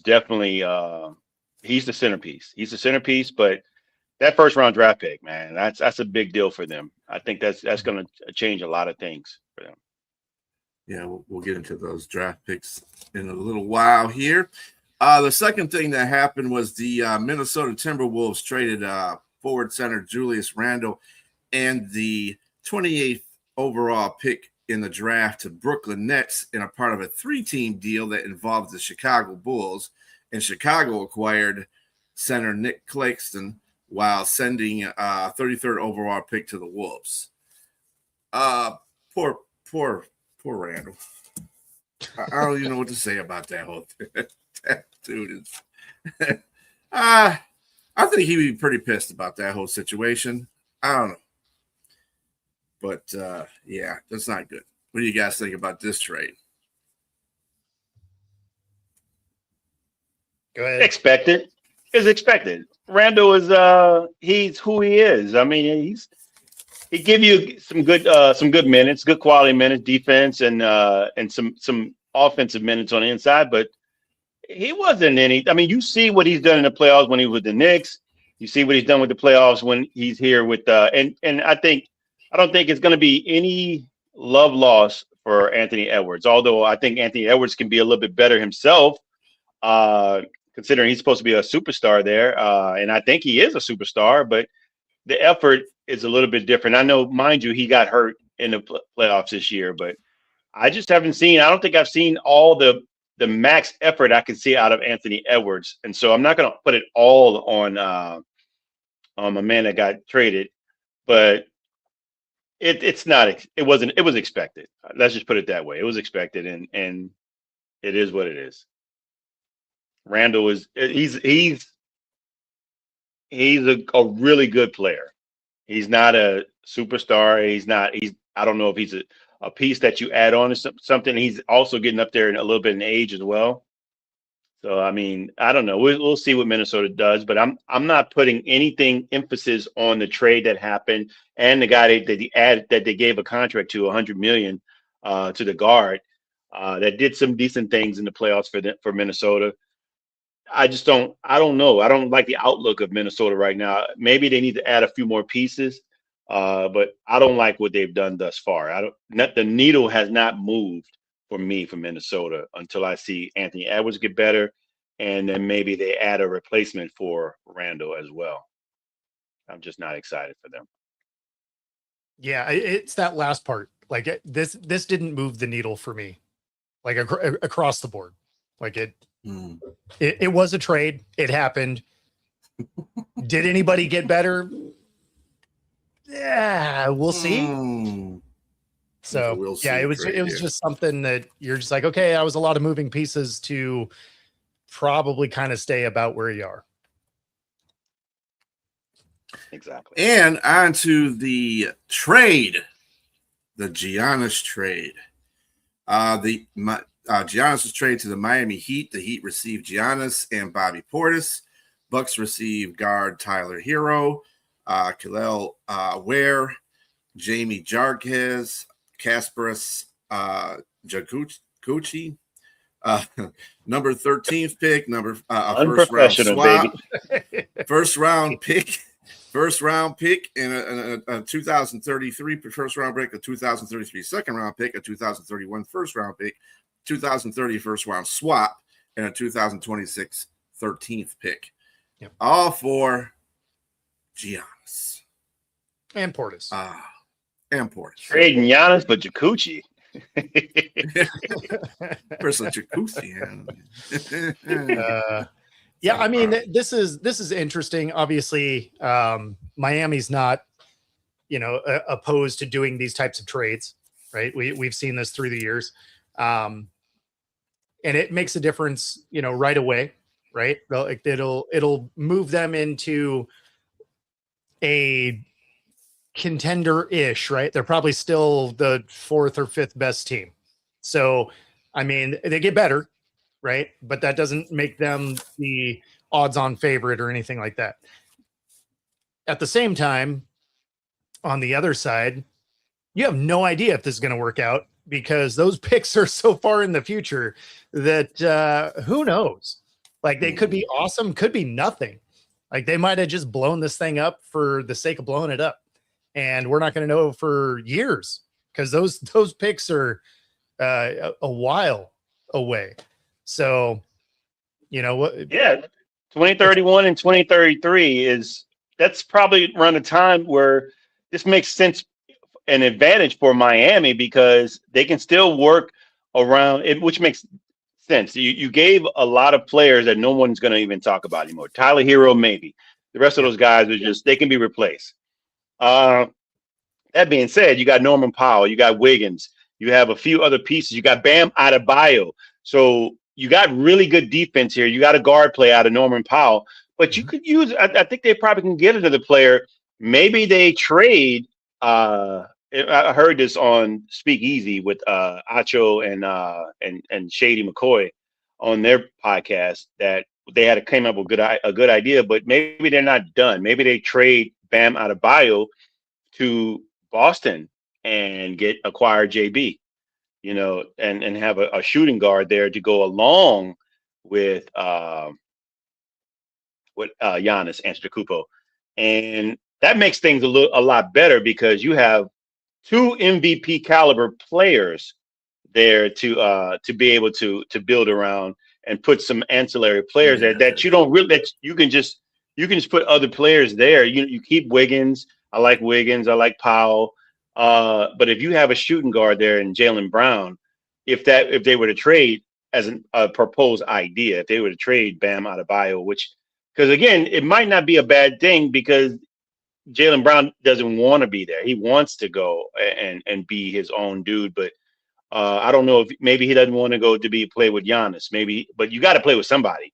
definitely he's the centerpiece. He's the centerpiece, but that first round draft pick, man, that's a big deal for them. I think that's going to change a lot of things for them. Yeah, we'll get into those draft picks in a little while here. The second thing that happened was the Minnesota Timberwolves traded forward center Julius Randle and the 28th overall pick in the draft to Brooklyn Nets in a part of a 3-team deal that involved the Chicago Bulls. And Chicago acquired center Nick Claxton while sending a 33rd overall pick to the Wolves. Poor Randall. I don't even know what to say about that whole thing. That dude is. I think he'd be pretty pissed about that whole situation. I don't know. But, yeah, that's not good. What do you guys think about this trade? Go ahead. Expected. It's expected. Randall is he's who he is. I mean, he give you some good minutes, good quality minutes, defense, and some offensive minutes on the inside. But he wasn't any. I mean, you see what he's done in the playoffs when he was with the Knicks. You see what he's done with the playoffs when he's here with and I don't think it's going to be any love loss for Anthony Edwards. Although I think Anthony Edwards can be a little bit better himself, considering he's supposed to be a superstar there, and I think he is a superstar. But the effort is a little bit different. I know, mind you, he got hurt in the playoffs this year, but I just haven't seen. I don't think I've seen all the max effort I can see out of Anthony Edwards, and so I'm not going to put it all on a man that got traded, but it's not. It wasn't. It was expected. Let's just put it that way. It was expected, and it is what it is. Randall is he's a really good player. He's not a superstar. He's I don't know if he's a piece that you add on to something. He's also getting up there in a little bit in age as well. So I mean, I don't know. We'll see what Minnesota does, but I'm not putting anything emphasis on the trade that happened and the guy that they gave a contract to $100 million to the guard that did some decent things in the playoffs for Minnesota. I don't know. I don't like the outlook of Minnesota right now. Maybe they need to add a few more pieces, but I don't like what they've done thus far. The needle has not moved for me from Minnesota until I see Anthony Edwards get better, and then maybe they add a replacement for Randall as well. I'm just not excited for them. Yeah, it's that last part. Like this didn't move the needle for me, like across the board. Like it was a trade. It happened. Did anybody get better? Yeah, we'll see. So yeah, it was just something that you're just like, okay, that was a lot of moving pieces to probably kind of stay about where you are. Exactly. And on to the trade, the Giannis trade. Giannis was traded to the Miami Heat. The Heat received Giannis and Bobby Portis. Bucks received guard Tyler Hero, Khalil Ware, Jamie Jarquez, Kasparas Jagucci, number 13th pick, Unprofessional, baby. first round pick, and a 2033 first round pick, a 2033 second round pick, a 2031 first round pick, 2030 first round swap, and a 2026 13th pick. Yep. All for Giannis and Portis. And Portis. Trading Giannis for Jacucci. Personal Jacucci. Yeah, I mean, this is interesting. Obviously, Miami's not, opposed to doing these types of trades, right? We've seen this through the years, and it makes a difference, right away, right? It'll move them into a contender-ish, right? They're probably still the 4th or 5th best team. So, I mean, they get better, right? But that doesn't make them the odds-on favorite or anything like that. At the same time, on the other side, you have no idea if this is going to work out because those picks are so far in the future that who knows? Like they could be awesome, could be nothing. Like they might have just blown this thing up for the sake of blowing it up. And we're not going to know for years because those picks are a while away. So, you know what? Yeah, 2031 and 2033 that's probably around the time where this makes sense, an advantage for Miami because they can still work around it, which makes sense. You gave a lot of players that no one's going to even talk about anymore. Tyler Hero, maybe. The rest of those guys are just, they can be replaced. That being said, you got Norman Powell, you got Wiggins, you have a few other pieces. You got Bam Adebayo. So you got really good defense here. You got a guard play out of Norman Powell, but you could use, I think they probably can get another player. Maybe they trade. I heard this on Speakeasy with Acho and Shady McCoy on their podcast that they had came up with a good idea, but maybe they're not done. Maybe they trade Bam Adebayo to Boston and acquire JB, you know, and have a shooting guard there to go along with Giannis Antetokounmpo, and that makes things a lot better because you have two MVP caliber players there to be able to build around and put some ancillary players there that you don't really, that you can just put other players there. You keep Wiggins. I like Wiggins. I like Powell. But if you have a shooting guard there and Jaylen Brown, if they were to trade as a proposed idea, if they were to trade Bam Adebayo, because again, it might not be a bad thing because Jaylen Brown doesn't want to be there. He wants to go and be his own dude, but I don't know if maybe he doesn't want to go to play with Giannis. Maybe, but you got to play with somebody,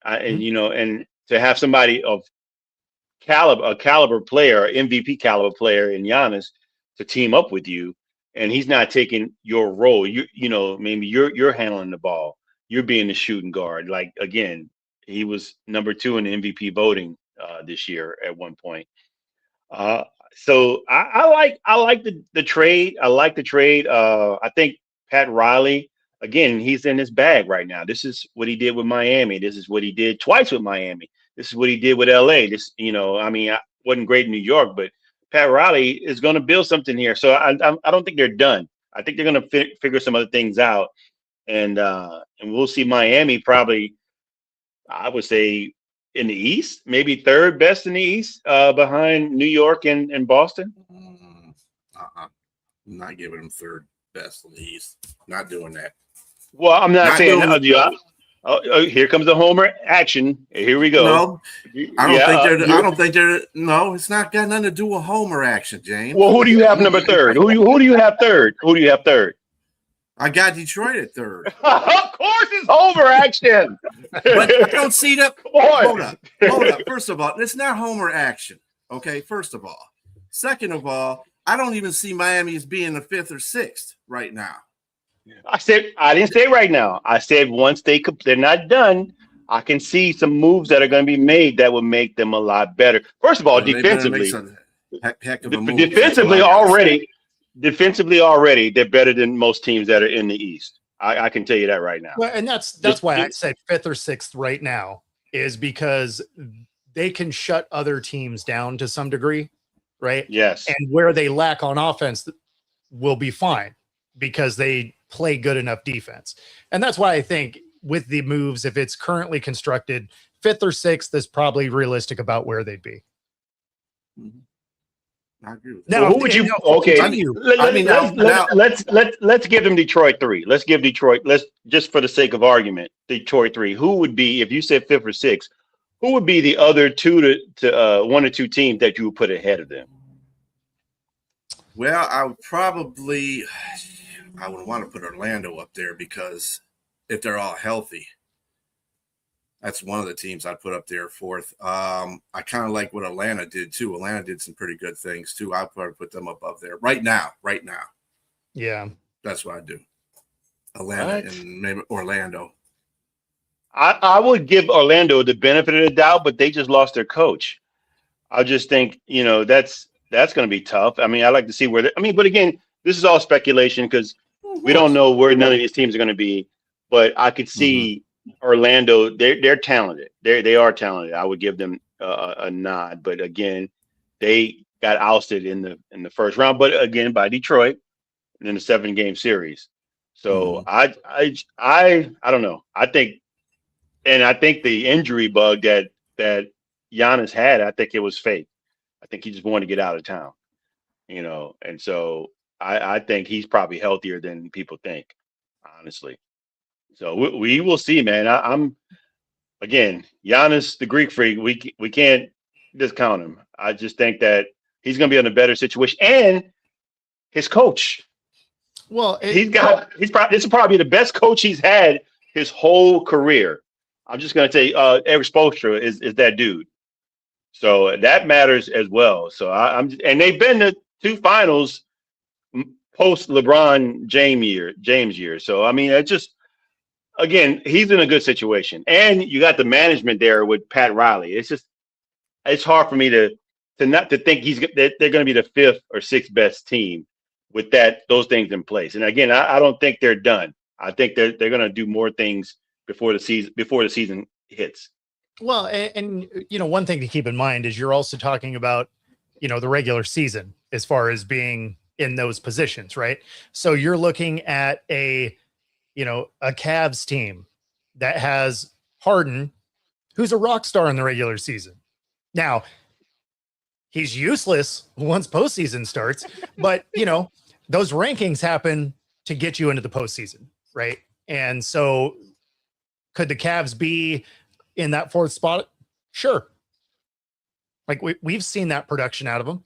and you know, and to have somebody of a caliber player, MVP caliber player in Giannis to team up with you, and he's not taking your role. You know, maybe you're handling the ball. You're being the shooting guard. Like again, he was number 2 in the MVP voting this year at one point. So I like the trade. I like the trade. I think Pat Riley, again, he's in his bag right now. This is what he did with Miami. This is what he did twice with Miami. This is what he did with LA. This, you know, I mean, I wasn't great in New York, but Pat Riley is going to build something here. So I don't think they're done. I think they're going to figure some other things out, and we'll see Miami probably, I would say, in the East, maybe third best in the East, behind New York and Boston. I'm not giving them third best in the East. Not doing that. Well, I'm not saying that. Here comes the homer action. Here we go. No, I don't think they're. No, it's not got nothing to do with homer action, James. Well, who do you have number third? Who do you have third? Who do you have third? I got Detroit at third. Of course, it's homer action. But I don't see that. Hold up. First of all, it's not homer action. Okay. First of all. Second of all, I don't even see Miami as being the 5th or 6th right now. I didn't say right now. I said once they're not done, I can see some moves that are going to be made that will make them a lot better. First of all, defensively, heck of a move. Defensively already, they're better than most teams that are in the East. I can tell you that right now. Well, and that's why I said 5th or 6th right now, is because they can shut other teams down to some degree, right? Yes. And where they lack on offense will be fine because they play good enough defense. And that's why I think with the moves, if it's currently constructed, 5th or 6th is probably realistic about where they'd be. Mm-hmm. I agree with now, who would you? Let's give them Detroit 3. Let's give Detroit. Let's just for the sake of argument, Detroit 3. Who would be, if you said 5th or 6th? Who would be the other 2 to 1 or 2 teams that you would put ahead of them? Well, I would want to put Orlando up there because if they're all healthy, that's one of the teams I'd put up there 4th. I kind of like what Atlanta did too. Atlanta did some pretty good things too. I'd probably put them above there right now. Yeah. That's what I do. Atlanta and maybe Orlando. I would give Orlando the benefit of the doubt, but they just lost their coach. I just think, you know, that's going to be tough. I mean, I like to see where but again, this is all speculation because we don't know where none of these teams are going to be. But I could see Orlando, they're talented. They are talented. I would give them a nod. But again, they got ousted in the first round. But again, by Detroit in the 7-game series. So Mhm. I don't know. I think the injury bug that Giannis had, I think it was fake. I think he just wanted to get out of town, and so I think he's probably healthier than people think, honestly. So we will see, man. I'm again, Giannis, the Greek freak. We can't discount him. I just think that he's going to be in a better situation, and his coach. Well, He's probably this is probably the best coach he's had his whole career. I'm just going to say, Eric Spoelstra is that dude. So that matters as well. So and they've been to 2 finals post LeBron James year. So I mean, it just again, he's in a good situation, and you got the management there with Pat Riley. It's hard for me to not to think that they're going to be the 5th or 6th best team with those things in place. And again, I don't think they're done. I think they're going to do more things before the season hits. well, and one thing to keep in mind is you're also talking about, the regular season as far as being in those positions, right? So you're looking at a Cavs team that has Harden, who's a rock star in the regular season. Now, he's useless once postseason starts, but those rankings happen to get you into the postseason, right? And so could the Cavs be in that 4th spot? Sure. Like we've seen that production out of them.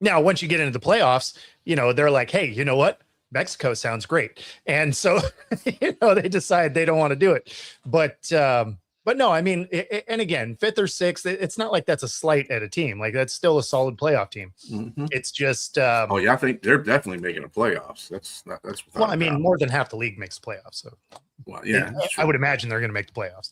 Now, once you get into the playoffs, they're like, hey, you know what? Mexico sounds great. And so, they decide they don't want to do it. But no, I mean, and again, 5th or 6th, it's not like that's a slight at a team. Like that's still a solid playoff team. Mhm. It's just, Oh yeah, I think they're definitely making the playoffs. That's well, I without a mean, doubt. more than half the league makes playoffs. So Well, yeah, I would imagine they're going to make the playoffs,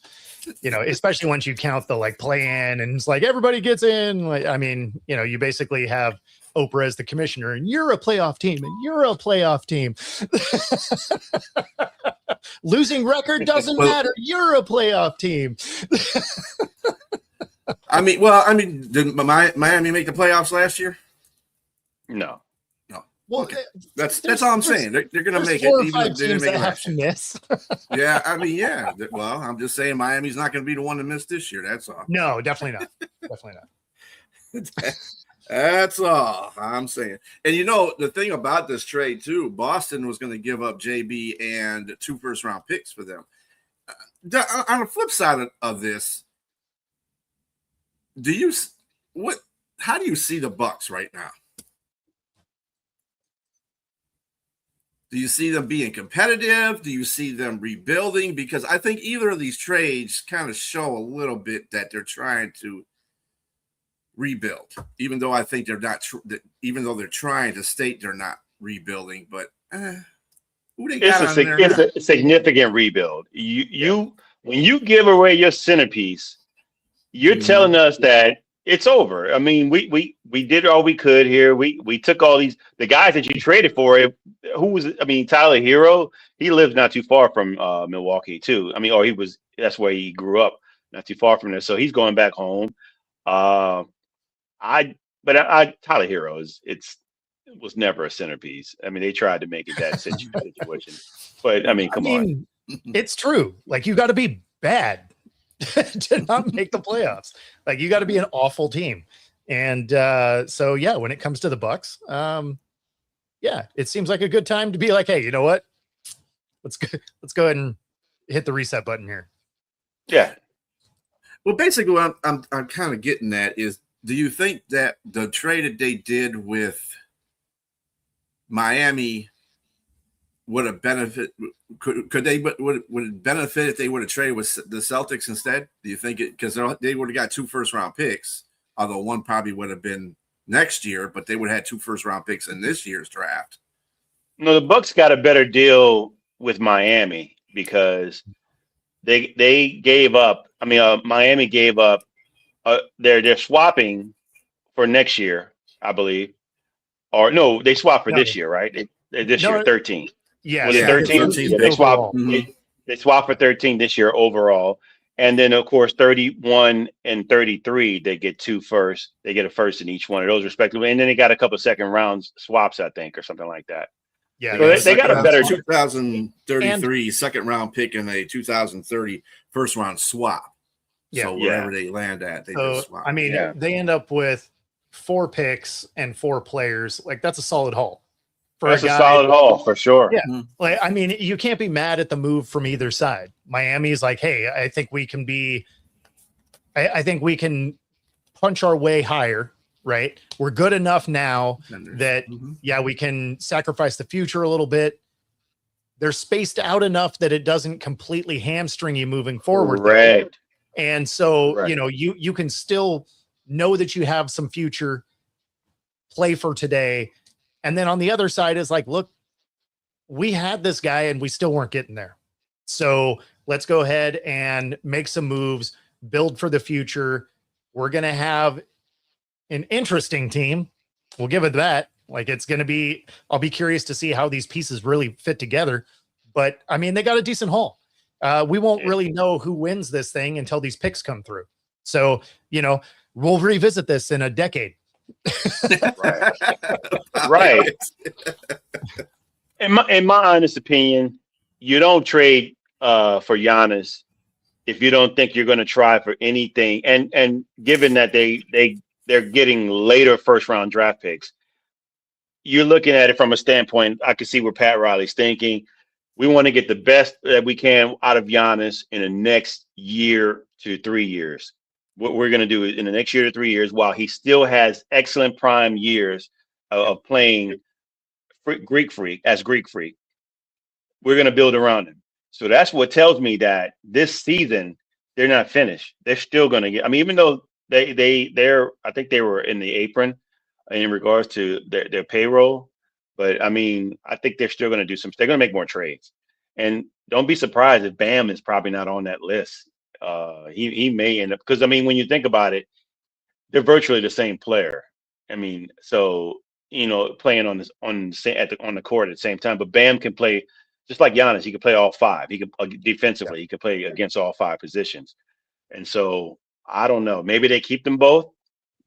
especially once you count the like play in and it's like everybody gets in. Like, I mean, you basically have Oprah as the commissioner and you're a playoff team and you're a playoff team. Losing record doesn't matter. You're a playoff team. I mean, did Miami make the playoffs last year? No. Well, okay. That's all I'm saying. They're going to make it. 4 or Even 5 if they didn't teams make that it have last to year. miss. Yeah, I mean, yeah. Well, I'm just saying Miami's not going to be the one to miss this year. That's all. No, definitely not. Definitely not. That's all I'm saying. And the thing about this trade too, Boston was going to give up JB and 2 first-round picks for them. On the flip side of this, how do you see the Bucks right now? Do you see them being competitive? Do you see them rebuilding? Because I think either of these trades kind of show a little bit that they're trying to rebuild, even though I think they're not. Even though they're trying to state they're not rebuilding, but who they got on there? It's a significant rebuild. When you give away your centerpiece, you're telling us that it's over. I mean, we did all we could here. We took all the guys that you traded for. Tyler Hero, he lives not too far from Milwaukee too. I mean, that's where he grew up, not too far from there. So he's going back home. Tyler Hero was never a centerpiece. I mean, they tried to make it that situation, but I mean, come on. It's true. Like you got to be bad to not make the playoffs. Like you got to be an awful team. And so yeah, when it comes to the Bucks, it seems like a good time to be like, hey, you know what? Let's go ahead and hit the reset button here. Yeah. Well, basically, what I'm kind of getting at is, do you think that the trade that they did with Miami would have benefit? Would it benefit if they would have traded with the Celtics instead? Do you think it, because they would have got 2 first-round picks, although one probably would have been next year, but they would have had 2 first-round picks in this year's draft. No, the Bucks got a better deal with Miami because they gave up. I mean, Miami gave up. They're swapping for next year, I believe, or no, they swapped for this year, right? This year, 13. Yeah, was it 13? 13 They swapped. They swap for 13 this year overall. And then, of course, 31 and 33, they get two first. They get a first in each one of those, respectively. And then they got a couple of second rounds swaps, I think, or something like that. Yeah, So they got a better 2033 second round pick and a 2030 first round swap. Yeah. So wherever they land at, they just swap. I mean, they end up with 4 picks and 4 players. Like, that's a solid haul. That's a solid haul for sure. Yeah. Like, I mean, you can't be mad at the move from either side. Miami's like, hey, I think we can punch our way higher, right? We're good enough now that, we can sacrifice the future a little bit. They're spaced out enough that it doesn't completely hamstring you moving forward. Correct. And so, you can still know that you have some future, play for today. And then on the other side is like, look, we had this guy and we still weren't getting there. So let's go ahead and make some moves, build for the future. We're going to have an interesting team. We'll give it that. Like, it's going to be, I'll be curious to see how these pieces really fit together. But I mean, they got a decent haul. We won't really know who wins this thing until these picks come through. So, we'll revisit this in a decade. Right. In my honest opinion, you don't trade for Giannis if you don't think you're going to try for anything. And given that they're getting later first round draft picks, you're looking at it from a standpoint. I can see where Pat Riley's thinking. We want to get the best that we can out of Giannis in the next year to 3 years. What we're going to do in the next year to 3 years, while he still has excellent prime years of playing Greek Freak, we're going to build around him. So that's what tells me that this season they're not finished. They're still going to get. I mean, even though they're, I think they were in the apron in regards to their payroll, but I mean, I think they're still going to do some. They're going to make more trades, and don't be surprised if Bam is probably not on that list. He may end up, because I mean, when you think about it, they're virtually the same player. I mean, so playing on the court at the same time. But Bam can play just like Giannis. He can play all 5. He can defensively. He can play against all 5 positions. And so I don't know. Maybe they keep them both,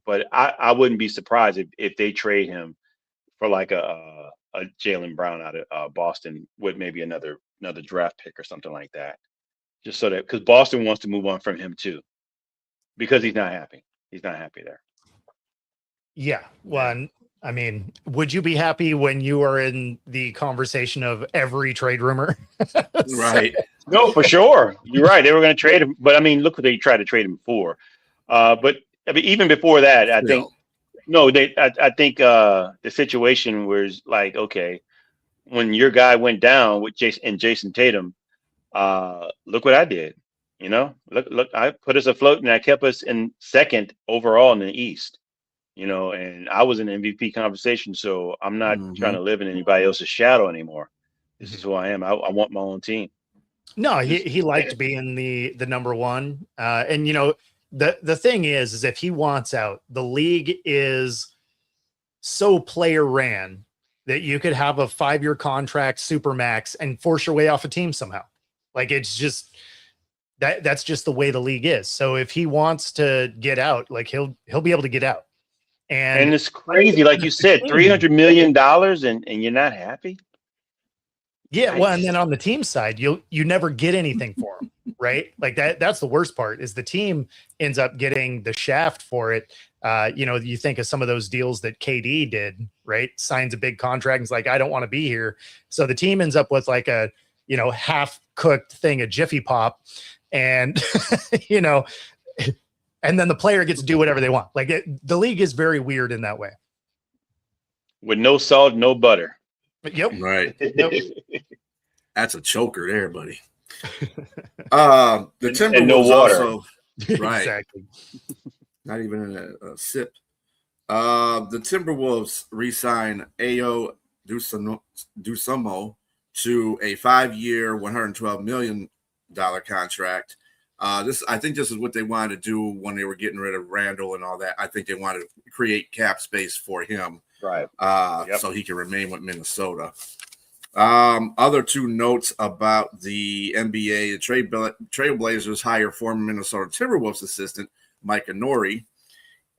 but I wouldn't be surprised if they trade him for like a Jaylen Brown out of Boston with maybe another draft pick or something like that. Just so that, because Boston wants to move on from him too, because he's not happy. He's not happy there. Yeah. Well, I mean, would you be happy when you are in the conversation of every trade rumor? Right. No, for sure. You're right. They were going to trade him, but I mean, look what they tried to trade him for. But I mean, even before that, I think the situation was like, okay, when your guy went down with Jason Tatum, look what I did. Look, I put us afloat and I kept us in second overall in the East. And I was in the MVP conversation, so I'm not trying to live in anybody else's shadow anymore. This is who I am. I want my own team. No, he liked being the number one. And the thing is if he wants out, the league is so player ran that you could have a 5-year contract, supermax, and force your way off a team somehow. Like, it's just that's just the way the league is. So if he wants to get out, like he'll be able to get out. And it's crazy, like you said, $300 million, and you're not happy. Yeah, well, and then on the team side, you never get anything for him, right? Like that's the worst part, is the team ends up getting the shaft for it. You think of some of those deals that KD did, right? Signs a big contract and is like, I don't want to be here. So the team ends up with like a, half-cooked thing of Jiffy Pop, and and then the player gets to do whatever they want. Like the league is very weird in that way. With no salt, no butter. Yep. Right. Yep. That's a choker there, buddy. The Timberwolves and no water. Also, right. Exactly. Not even a sip. The Timberwolves re-sign Ayo Dosunmu to a 5-year, $112 million contract. I think this is what they wanted to do when they were getting rid of Randall and all that. I think they wanted to create cap space for him, right? So he can remain with Minnesota. Other two notes about the NBA: the Trailblazers hire former Minnesota Timberwolves assistant Micah Nori,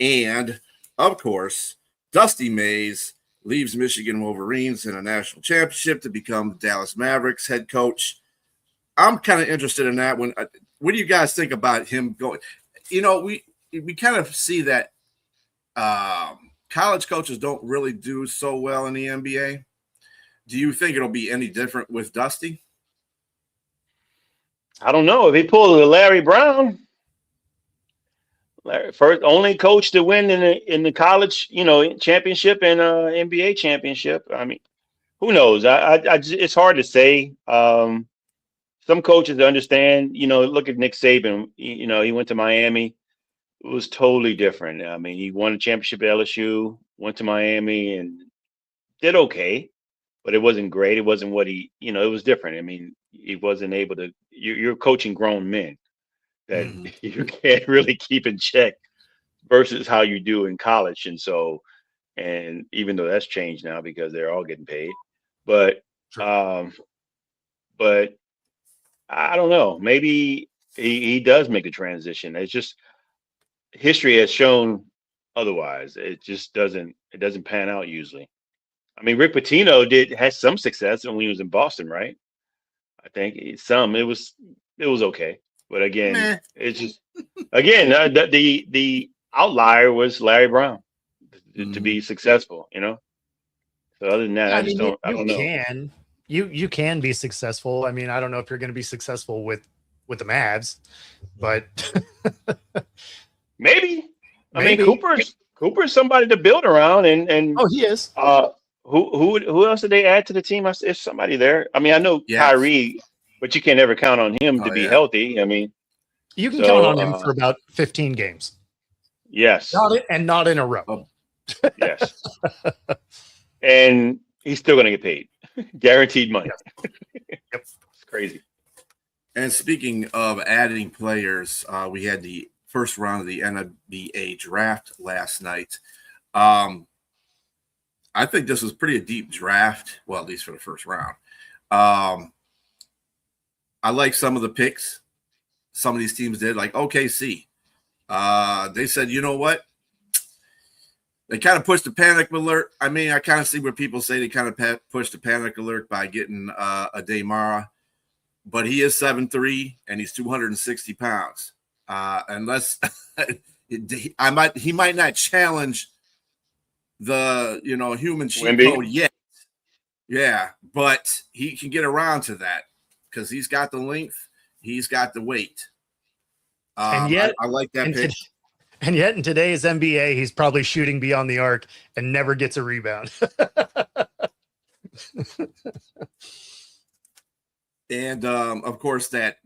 and of course, Dusty Mays leaves Michigan Wolverines in a national championship to become Dallas Mavericks head coach. I'm kind of interested in that one. What do you guys think about him going? You know, we kind of see that college coaches don't really do so well in the NBA. Do you think it'll be any different with Dusty? I don't know if he pulled a Larry Brown. First, only coach to win in the college, championship and NBA championship. I mean, who knows? It's hard to say. Some coaches understand. Look at Nick Saban. He went to Miami. It was totally different. I mean, he won a championship at LSU, went to Miami, and did okay, but it wasn't great. It wasn't what it was different. I mean, he wasn't able to. You're coaching grown men that you can't really keep in check versus how you do in college. And even though that's changed now because they're all getting paid, but Sure. but I don't know. Maybe he does make a transition. It's just history has shown otherwise. It doesn't pan out usually. I mean, Rick Pitino had some success when he was in Boston, right? I think it was okay, but again, Meh. it's just the outlier was Larry Brown to be successful. So other than that, Yeah, I I just mean, don't. I you don't know. can you can be successful. I mean, I don't know if you're going to be successful with the Mavs, but Maybe. I mean, maybe. Cooper's somebody to build around, and Oh, he is. who else did they add to the team? It's somebody there. I mean, I know Yes. Kyrie, but you can never count on him to Oh, be yeah. healthy. I mean, You can so count on him for about 15 games, yes, not in a row. Oh, yes, and he's still going to get paid, guaranteed money. Yep. It's crazy. and speaking of adding players, we had the first round of the NBA draft last night. I think this was pretty a deep draft. Well, at least for the first round. I like some of the picks. Some of these teams did, like OKC. They said, you know what? They kind of pushed the panic alert. I mean, I kind of see where people say they kind of pushed the panic alert by getting a Daymara, but he is 7'3" and he's 260 pounds. Unless he might not challenge the human cheat Wemby? code yet. Yeah, but he can get around to that because he's got the length, he's got the weight. And yet, I like that pick. And yet, in today's NBA, he's probably shooting beyond the arc and never gets a rebound. And of course, that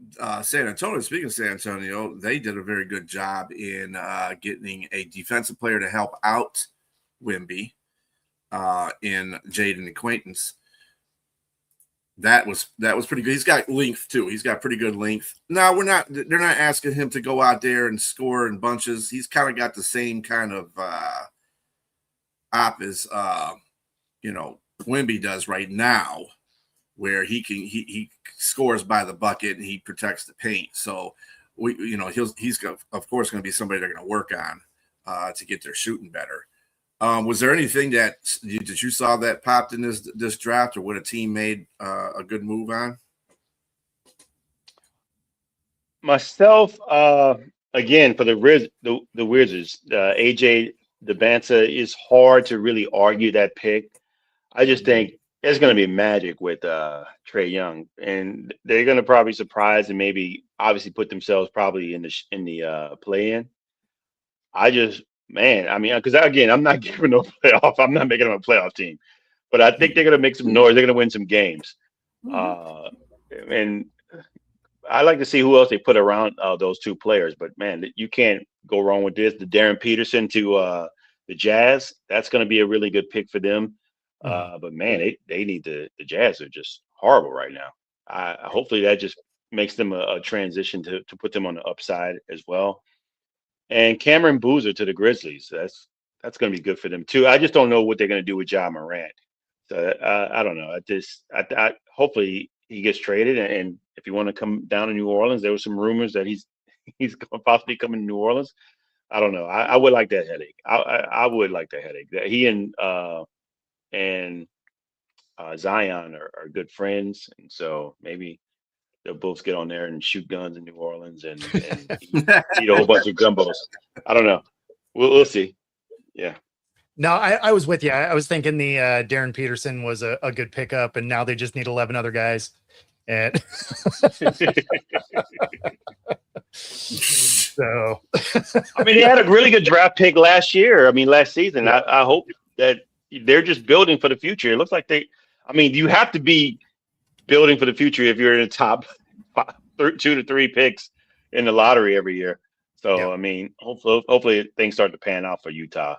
San Antonio. Speaking of San Antonio, they did a very good job in getting a defensive player to help out Wemby in Jaden Acquaintance. That was pretty good. He's got length too. He's got pretty good length. No, they're not asking him to go out there and score in bunches. He's kind of got the same kind of op as Wemby does right now, where he scores by the bucket and he protects the paint. So he's of course going to be somebody they're going to work on to get their shooting better. Was there anything that you saw that popped in this draft, or what a team made a good move on? Myself, again for the Wizards, AJ Debanza is hard to really argue that pick. I just think there's going to be magic with Trae Young, and they're going to probably surprise and maybe obviously put themselves probably in the play-in. I mean, because again, I'm not giving no playoff. I'm not making them a playoff team, but I think they're going to make some noise. They're going to win some games, and I like to see who else they put around those two players. But man, you can't go wrong with this. The Darren Peterson to the Jazz. That's going to be a really good pick for them. But man, they need the Jazz are just horrible right now. Hopefully that just makes them a transition to put them on the upside as well. And Cameron Boozer to the Grizzlies. That's going to be good for them too. I just don't know what they're going to do with Ja Morant. So I don't know. I hopefully he gets traded, and if you want to come down to New Orleans, there were some rumors that he's possibly coming to New Orleans. I don't know. I would like that headache. I would like the headache. That he and Zion are good friends, and so maybe they'll both get on there and shoot guns in New Orleans and eat a whole bunch of gumbos. I don't know. We'll see. Yeah. No, I was with you. I was thinking the Darren Peterson was a good pickup, and now they just need 11 other guys. And so, I mean, they had a really good draft pick last year. I mean, last season. Yeah. I hope that they're just building for the future. It looks like I mean, you have to be building for the future if you're in the top 2 to 3 picks in the lottery every year. So, Yeah. I mean, hopefully things start to pan out for Utah.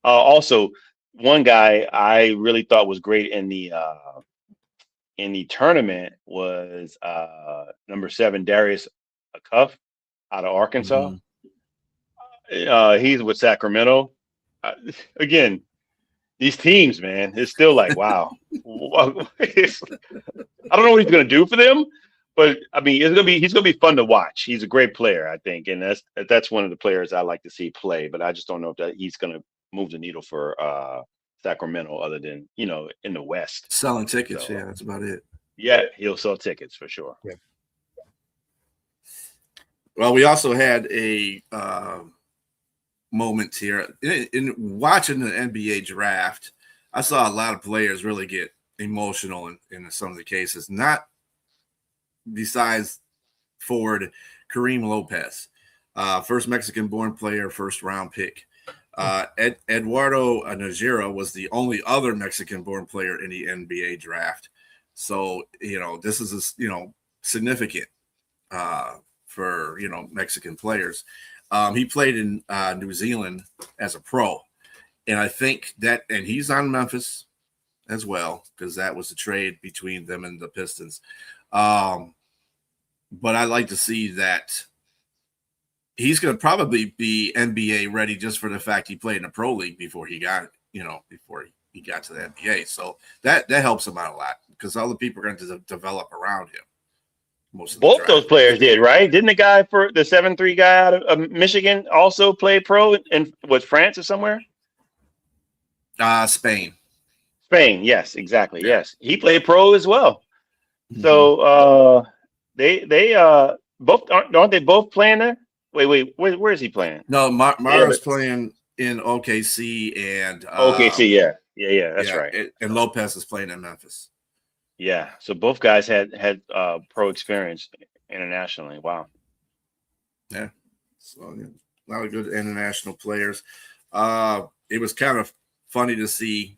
Also, one guy I really thought was great in the tournament was number 7 Darius Cuff out of Arkansas. He's with Sacramento. Again, these teams, man, it's still like, wow. I don't know what he's going to do for them, but I mean, he's going to be fun to watch. He's a great player, I think, and that's one of the players I like to see play. But I just don't know if that he's going to move the needle for Sacramento, other than in the West Selling tickets. So, yeah, that's about it. Yeah, he'll sell tickets for sure. Yeah. Well, we also had a moment here in watching the NBA draft. I saw a lot of players really get emotional in some of the cases, not besides forward Kareem Lopez, first Mexican-born player, first-round pick. Eduardo Najera was the only other Mexican-born player in the NBA draft. So, this is, significant for, Mexican players. He played in New Zealand as a pro. And I think and he's on Memphis as well, because that was a trade between them and the Pistons. But I like to see that he's going to probably be NBA ready just for the fact he played in a pro league before he got, before he got to the NBA. So that helps him out a lot, because all the people are going to develop around him. Both those players did, right? Didn't the guy for the 7'3" guy out of Michigan also play pro in was France or somewhere? Spain. Spain, yes, exactly. Yeah. Yes. He played pro as well. Mm-hmm. So they both aren't they both playing there? Wait, where is he playing? No, Mara's playing in OKC and OKC, yeah, that's right. And Lopez is playing in Memphis. Yeah, so both guys had pro experience internationally. Wow. Yeah, so a lot of good international players. It was kind of funny to see.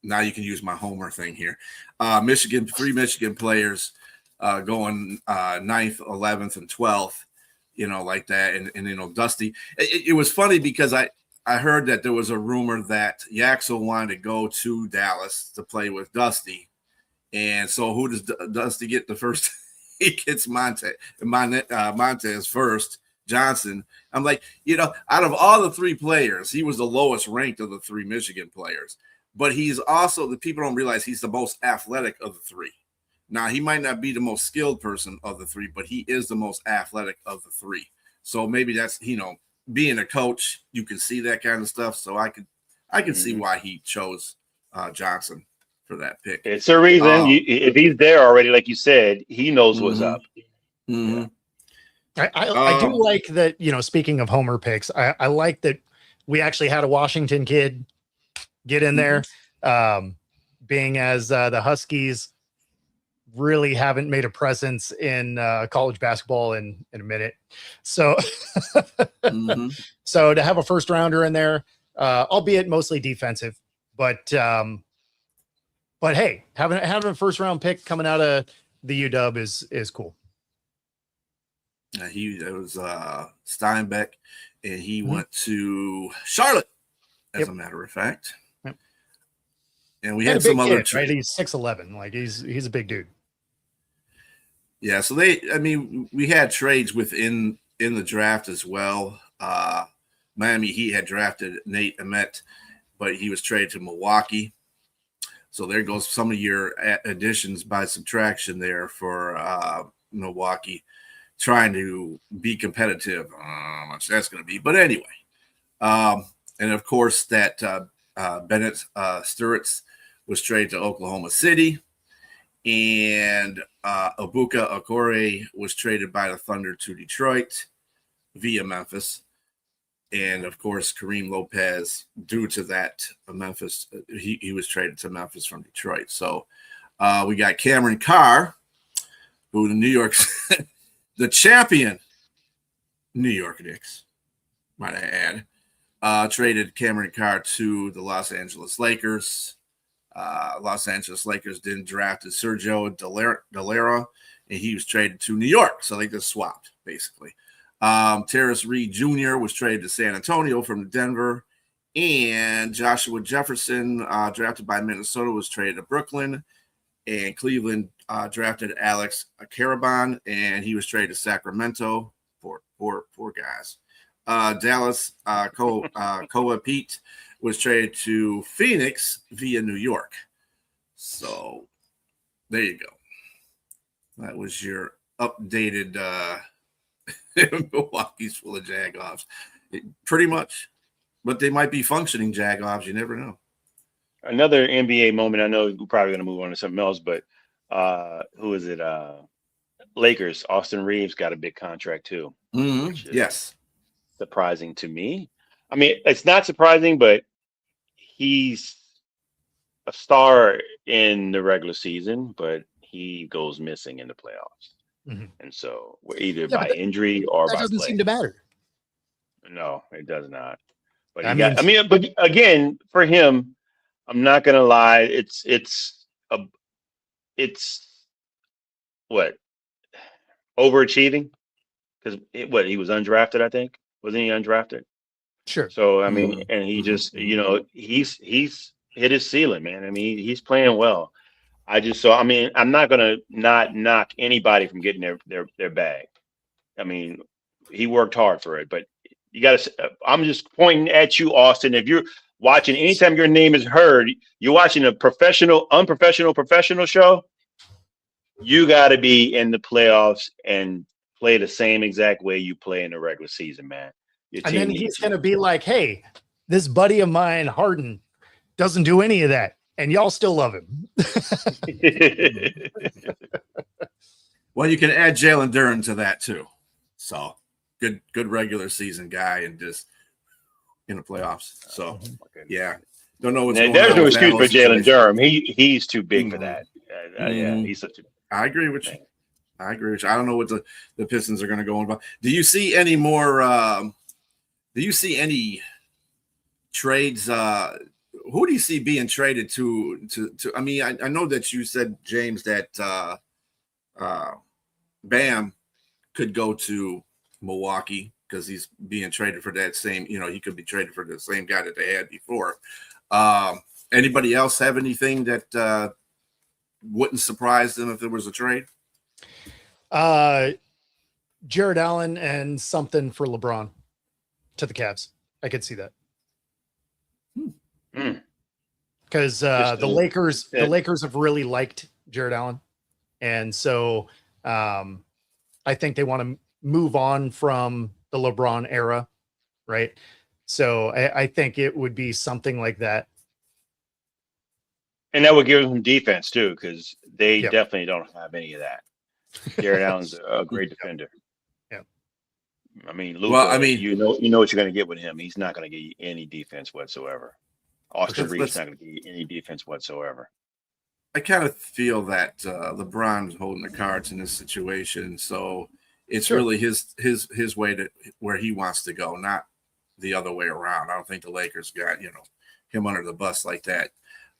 Now you can use my homer thing here. Three Michigan players going 9th, 11th, and 12th, like that. And Dusty. It was funny because I heard that there was a rumor that Yaxel wanted to go to Dallas to play with Dusty. And so who does Dusty get the first? He gets Montez first, Johnson. I'm like, out of all the 3 players, he was the lowest ranked of the 3 Michigan players. But he's also, the people don't realize he's the most athletic of the 3. Now, he might not be the most skilled person of the 3, but he is the most athletic of the 3. So maybe that's, being a coach, you can see that kind of stuff. So I can see why he chose Johnson for that pick. It's a reason. If he's there already, like you said, he knows what's up. Mm-hmm. Yeah. I do like that, speaking of homer picks, I like that we actually had a Washington kid get in there, being as the Huskies really haven't made a presence in college basketball in a minute. So, so to have a first rounder in there, albeit mostly defensive, but hey, having a first round pick coming out of the UW is cool. It was Steinbeck, and he went to Charlotte, as a matter of fact. Yep. And we had some other kid, right? He's 6'11", like he's a big dude. Yeah, so we had trades within the draft as well. Miami Heat had drafted Nate Emet, but he was traded to Milwaukee. So there goes some of your additions by subtraction there for Milwaukee, trying to be competitive. I don't know how much that's going to be. But anyway, and of course that Bennett Sturritz was traded to Oklahoma City. And Ibuka Okore was traded by the Thunder to Detroit via Memphis. And, of course, Kareem Lopez, due to that, Memphis, he was traded to Memphis from Detroit. So we got Cameron Carr, who the New York, the champion New York Knicks, might I add, traded Cameron Carr to the Los Angeles Lakers. Los Angeles Lakers didn't draft Sergio Dalera, and he was traded to New York. So they just swapped, basically. Terrace Reed Jr. was traded to San Antonio from Denver, and Joshua Jefferson, drafted by Minnesota, was traded to Brooklyn, and Cleveland drafted Alex Caraban, and he was traded to Sacramento. Poor guys. Dallas Koa Pete was traded to Phoenix via New York. So there you go. That was your updated Milwaukee's full of Jagoffs. Pretty much. But they might be functioning Jagoffs. You never know. Another NBA moment. I know we're probably going to move on to something else, but who is it? Lakers. Austin Reeves got a big contract too. Mm-hmm. Yes. Surprising to me. I mean, it's not surprising, but he's a star in the regular season, but he goes missing in the playoffs. Mm-hmm. And so we're either by injury or by play. That doesn't seem to matter. No, it does not. But but again, for him, I'm not gonna lie, it's what, overachieving? Because he was undrafted, I think. Wasn't he undrafted? Sure. So I mean, and he just, he's hit his ceiling, man. I mean, he's playing well. I'm not gonna not knock anybody from getting their bag. I mean, he worked hard for it, but you got to. I'm just pointing at you, Austin. If you're watching, anytime your name is heard, you're watching a professional show. You got to be in the playoffs and play the same exact way you play in the regular season, man. And then he's going to be like, "Hey, this buddy of mine, Harden, doesn't do any of that, and y'all still love him." Well, you can add Jalen Duren to that too. So good regular season guy, and just in the playoffs. So yeah, don't know what's going on. There's no excuse for Jalen Duren. He's too big for that. Yeah, he's such a. I agree with you. I don't know what the Pistons are going to go on. Do you see any more? Do you see any trades? Who do you see being traded to? I mean, I know that you said, James, that Bam could go to Milwaukee because he's being traded for that same. He could be traded for the same guy that they had before. Anybody else have anything that wouldn't surprise them if there was a trade? Jared Allen and something for LeBron to the Cavs. I could see that. Because the Lakers have really liked Jared Allen, and so I think they want to move on from the LeBron era, right? So I think it would be something like that. And that would give them defense too, because they definitely don't have any of that. Jared Allen's a great defender. Yeah. I mean, Luka, you know what you're going to get with him. He's not going to get you any defense whatsoever. Austin Reeves not going to get you any defense whatsoever. I kind of feel that LeBron's holding the cards in this situation, so it's really his way to where he wants to go, not the other way around. I don't think the Lakers got him under the bus like that.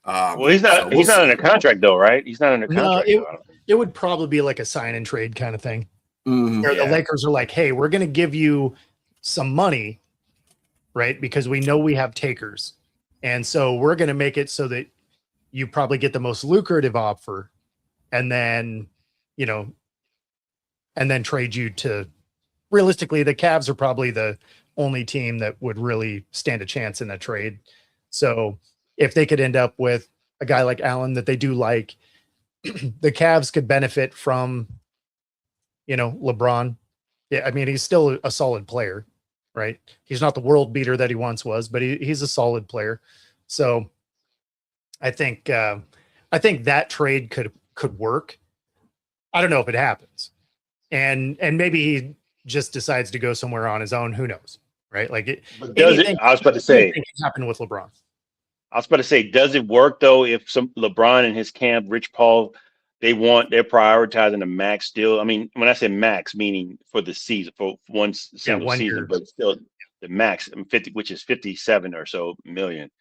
Well, he's not. He's not under contract though, right? He's not under contract. No, it would probably be like a sign and trade kind of thing. Where the Lakers are like, "Hey, we're going to give you some money, right? Because we know we have takers, and so we're going to make it so that you probably get the most lucrative offer, and then trade you to." Realistically, the Cavs are probably the only team that would really stand a chance in that trade. So if they could end up with a guy like Allen that they do like. The Cavs could benefit from, LeBron. Yeah, I mean, he's still a solid player, right? He's not the world beater that he once was, but he's a solid player. So I think that trade could work. I don't know if it happens, and maybe he just decides to go somewhere on his own. Who knows, right? Like it. But does it? I was about to say. Anything can happen with LeBron. I was about to say, does it work though? If some LeBron and his camp, Rich Paul, they're prioritizing the max still. I mean, when I say max, meaning for the season, for one single 1 season, year. but still the max, 50, which is 57 or so million.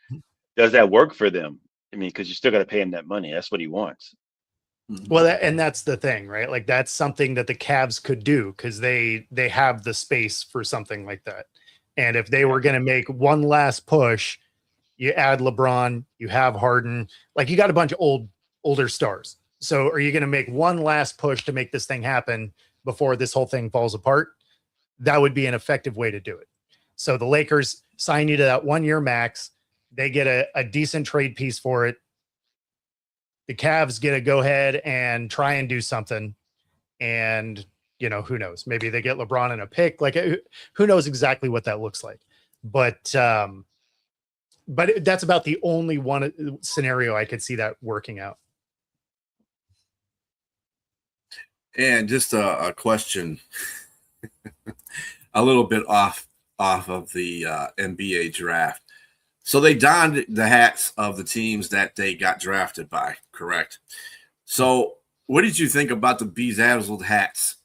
Does that work for them? I mean, because you still got to pay him that money. That's what he wants. Well, and that's the thing, right? Like that's something that the Cavs could do because they have the space for something like that. And if they were going to make one last push, you add LeBron, you have Harden, like you got a bunch of older stars. So are you going to make one last push to make this thing happen before this whole thing falls apart? That would be an effective way to do it. So the Lakers sign you to that 1 year max. They get a decent trade piece for it. The Cavs get to go ahead and try and do something. And, who knows? Maybe they get LeBron in a pick. Like, who knows exactly what that looks like. But that's about the only one scenario I could see that working out. And just a question, a little bit off of the NBA draft. So they donned the hats of the teams that they got drafted by, correct? So what did you think about the bedazzled hats?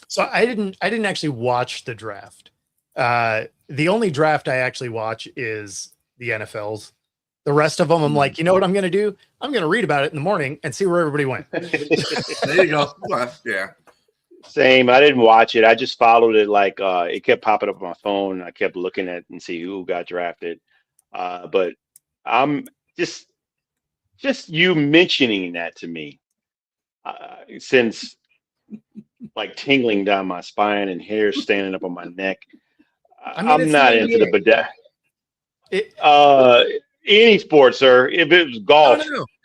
So I didn't actually watch the draft. The only draft I actually watch is the NFL's. The rest of them, I'm like, you know what I'm going to do? I'm going to read about it in the morning and see where everybody went. There you go. Well, yeah. Same. I didn't watch it. I just followed it. Like it kept popping up on my phone. I kept looking at and see who got drafted. But I'm just you mentioning that to me, since like tingling down my spine and hair standing up on my neck. I'm not into the bedazzled. Any sport, sir. If it was golf,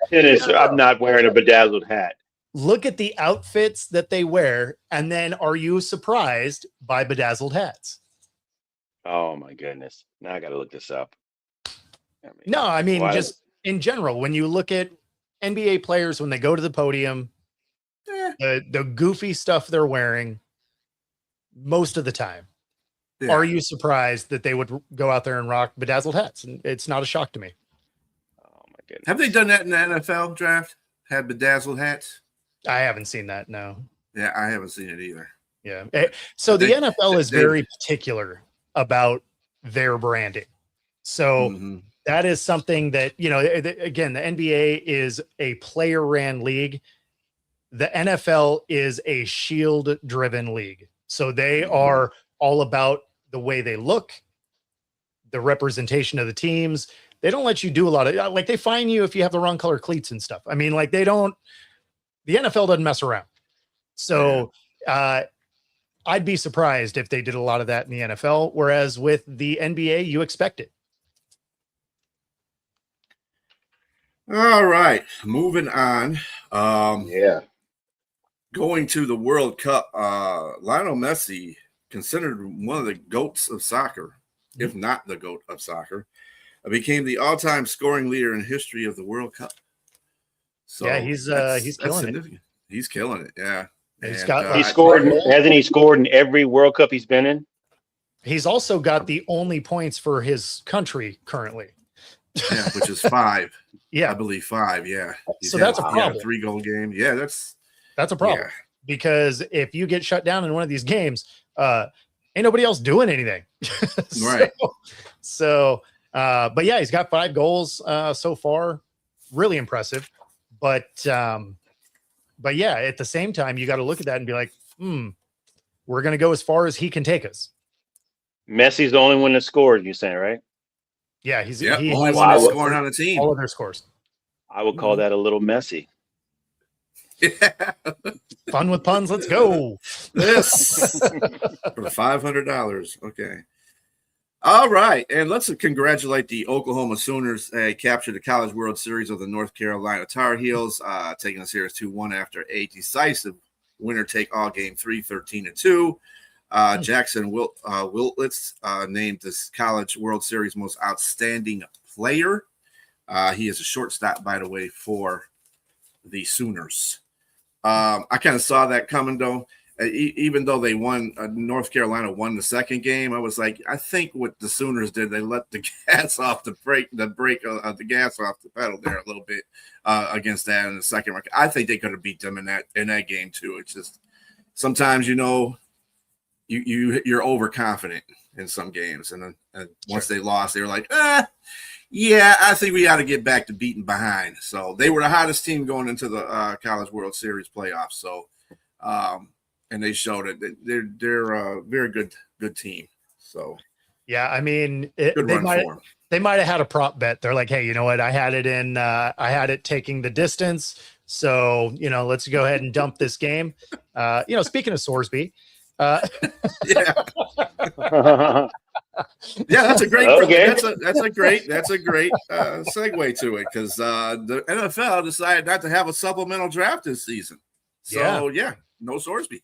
tennis, I'm not wearing a bedazzled hat. Look at the outfits that they wear, and then are you surprised by bedazzled hats? Oh my goodness! Now I got to look this up. I mean, just in general, when you look at NBA players when they go to the podium, the goofy stuff they're wearing, most of the time. Yeah. Are you surprised that they would go out there and rock bedazzled hats? And it's not a shock to me. Oh my goodness! Have they done that in the NFL draft? Had bedazzled hats? I haven't seen that. No. Yeah, I haven't seen it either. Yeah. So the NFL is very particular about their branding. So that is something that, again, the NBA is a player-ran league. The NFL is a shield-driven league. So they are all about the way they look, the representation of the teams. They don't let you do a lot of, like, they fine you if you have the wrong color cleats and stuff. I mean, like, the NFL doesn't mess around. So I'd be surprised if they did a lot of that in the NFL, whereas with the NBA, you expect it. All right, moving on. Going to the World Cup, Lionel Messi, considered one of the GOATs of soccer, if not the GOAT of soccer, became the all-time scoring leader in history of the World Cup. So yeah, he's killing it. He's killing it. Yeah, he scored. Hasn't he scored in every World Cup he's been in? He's also got the only points for his country currently. Yeah, which is 5. Yeah, I believe 5. Yeah, so that's a problem. 3-goal game. Yeah, that's a problem because if you get shut down in one of these games, ain't nobody else doing anything. Right. So, but yeah, he's got 5 goals so far. Really impressive. But yeah, at the same time, you got to look at that and be like, we're going to go as far as he can take us. Messi's the only one that scored, you're saying, right? Yeah, he's only one that's scoring on the team. All of their scores. I would call that a little messy. Yeah. Fun with puns. Let's go. Yes. For $500. Okay. All right, and let's congratulate the Oklahoma Sooners. They captured the College World Series of the North Carolina Tar Heels, taking the series 2-1 after a decisive winner-take-all game 3, 13-2. Jackson Wiltlitz named this College World Series most outstanding player. He is a shortstop, by the way, for the Sooners. I kind of saw that coming, though. Even though they won, North Carolina won the second game, I was like, I think what the Sooners did, they let the gas off the gas off the pedal there a little bit against that in the second round. I think they could have beat them in that game too. It's just sometimes you're overconfident in some games, and once they lost, they were like, yeah, I think we got to get back to beating behind. So they were the hottest team going into the College World Series playoffs. So. And they showed it. They're a very good team. So, yeah, I mean, good run for them. They might have had a prop bet. They're like, hey, you know what? I had it taking the distance. So, let's go ahead and dump this game. Speaking of Sorsby. Yeah. Yeah, that's a great. Okay. That's a great segue to it, because the NFL decided not to have a supplemental draft this season. So, yeah no Sorsby.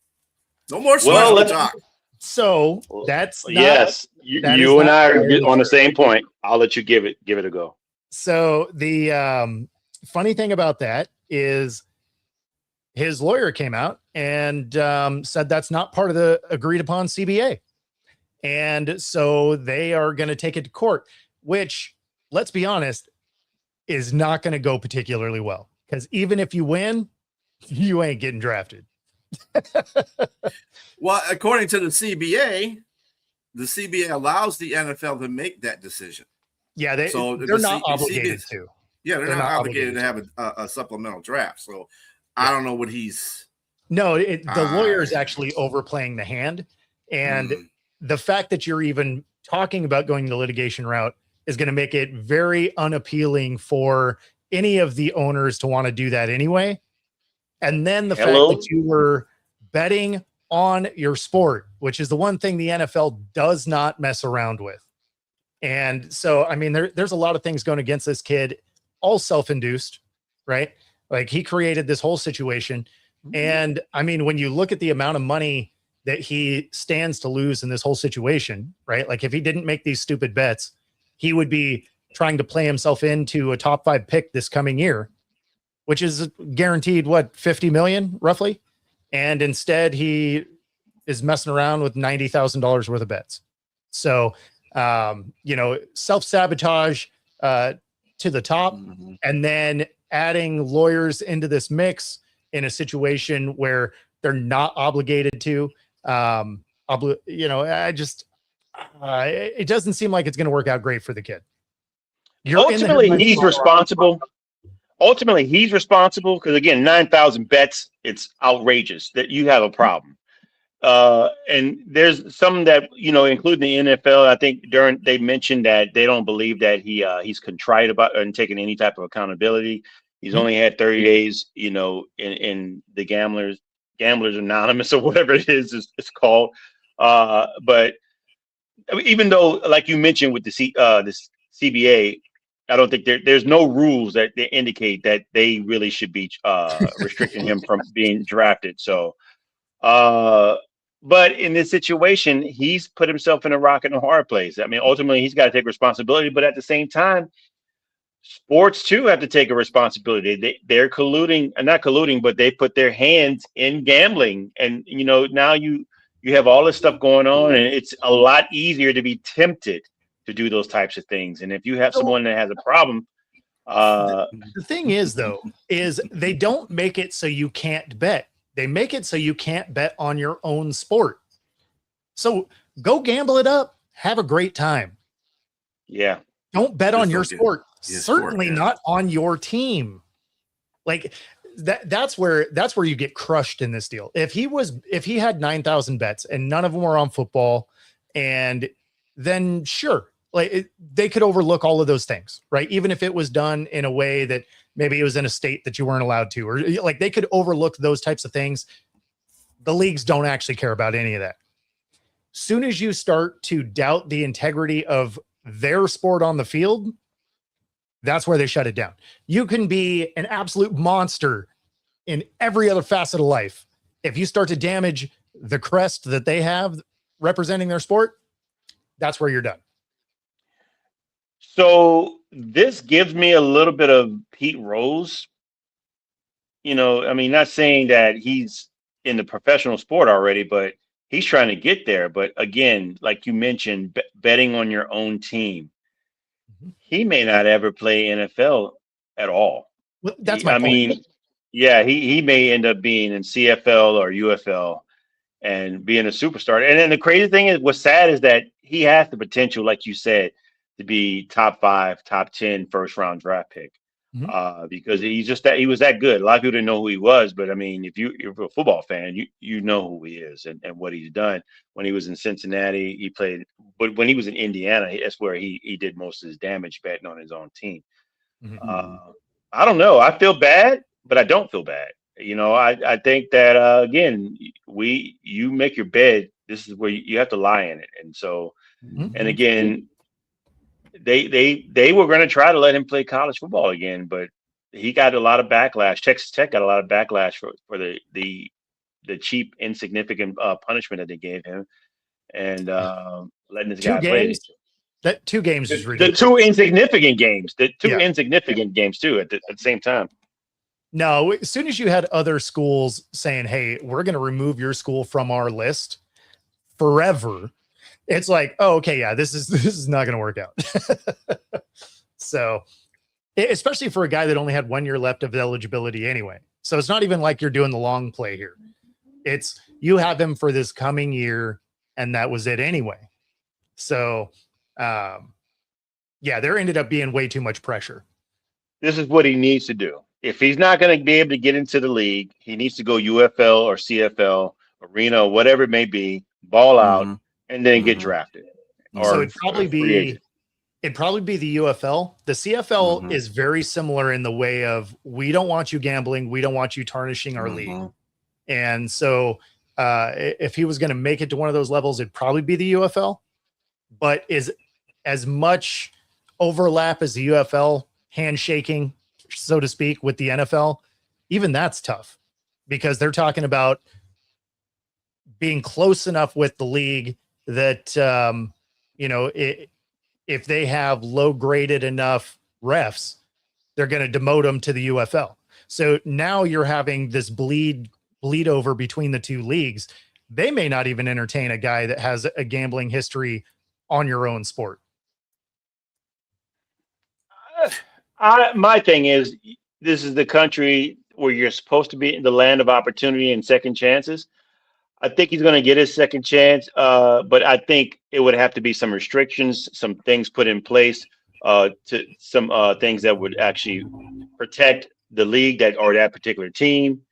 No more Sorsby talk. So that's yes. You and I are on the same point. I'll let you give it a go. So the funny thing about that is his lawyer came out and said that's not part of the agreed upon CBA. And so they are going to take it to court, which, let's be honest, is not going to go particularly well, because even if you win, you ain't getting drafted. Well, according to the CBA allows the NFL to make that decision. Yeah, they're not obligated to. Yeah, they're not obligated to have a supplemental draft. So I don't know what he's. No, the lawyer is actually overplaying the hand, and the fact that you're even talking about going the litigation route is going to make it very unappealing for any of the owners to want to do that anyway. And then the fact that you were betting on your sport, which is the one thing the NFL does not mess around with. And so, I mean, there's a lot of things going against this kid, all self-induced, right? Like, he created this whole situation. And I mean, when you look at the amount of money that he stands to lose in this whole situation, right? Like, if he didn't make these stupid bets, he would be trying to play himself into a top 5 pick this coming year, which is guaranteed, what, 50 million roughly? And instead he is messing around with $90,000 worth of bets. So, self-sabotage to the top, and then adding lawyers into this mix in a situation where they're not obligated to, it doesn't seem like it's going to work out great for the kid. Ultimately, he's responsible. Because, again, 9,000 bets, it's outrageous that you have a problem. And there's some that, including the NFL, I think they mentioned that they don't believe that he's contrite about and taking any type of accountability. He's only had 30 days, in the Gamblers Anonymous or whatever it is it's called. But even though, like you mentioned with the CBA, I don't think there's no rules that they indicate that they really should be restricting him from being drafted. So, but in this situation, he's put himself in a rock and a hard place. I mean, ultimately, he's got to take responsibility, but at the same time, sports too have to take a responsibility. They're colluding, not colluding, but they put their hands in gambling, and now you have all this stuff going on, and it's a lot easier to be tempted to do those types of things. And if you have someone that has a problem, the thing is, though, is they don't make it so you can't bet. They make it so you can't bet on your own sport. So go gamble it up. Have a great time. Yeah. Don't bet on your sport. Certainly not on your team. Like that's where you get crushed in this deal. If he had 9,000 bets and none of them were on football, and then sure, they could overlook all of those things, right? Even if it was done in a way that maybe it was in a state that you weren't allowed to, or they could overlook those types of things. The leagues don't actually care about any of that. soon as you start to doubt the integrity of their sport on the field, that's where they shut it down. You can be an absolute monster in every other facet of life. If you start to damage the crest that they have representing their sport, that's where you're done. So this gives me a little bit of Pete Rose. I mean, not saying that he's in the professional sport already, but he's trying to get there. But again, like you mentioned, betting on your own team. He may not ever play NFL at all. Well, that's my point. Yeah, he may end up being in CFL or UFL and being a superstar. And then the crazy thing is, what's sad is that he has the potential, like you said, to be top 5, top 10 first round draft pick. Because he was that good. A lot of people didn't know who he was, but I mean, if you're a football fan, you know who he is and what he's done. When he was in Cincinnati, he played, but when he was in Indiana, that's where he did most of his damage betting on his own team. I don't know. I feel bad, but I don't feel bad. I think that again, you make your bed. This is where you have to lie in it, and so, and again. They were going to try to let him play college football again, but he got a lot of backlash. Texas Tech got a lot of backlash for the cheap, insignificant punishment that they gave him, and letting this guy play. That 2 games is ridiculous. The 2 insignificant games. Insignificant games too at the same time. No, as soon as you had other schools saying, "Hey, we're going to remove your school from our list forever," it's like, oh, okay, yeah, this is not going to work out. So, especially for a guy that only had 1 year left of eligibility anyway. So it's not even like you're doing the long play here. It's you have him for this coming year, and that was it anyway. So, yeah, there ended up being way too much pressure. This is what he needs to do. If he's not going to be able to get into the league, he needs to go UFL or CFL, arena, whatever it may be, ball out. And then get drafted. So it'd probably be the UFL. The CFL is very similar in the way of, we don't want you gambling, we don't want you tarnishing our league. And so if he was going to make it to one of those levels, it'd probably be the UFL. But is as much overlap as the UFL, handshaking, so to speak, with the NFL, even that's tough because they're talking about being close enough with the league that, if they have low graded enough refs, they're going to demote them to the UFL. So now you're having this bleed over between the 2 leagues. They may not even entertain a guy that has a gambling history on your own sport. My thing is, this is the country where you're supposed to be in the land of opportunity and second chances. I think he's going to get his second chance, but I think it would have to be some restrictions, some things put in place, to some things that would actually protect the league that particular team,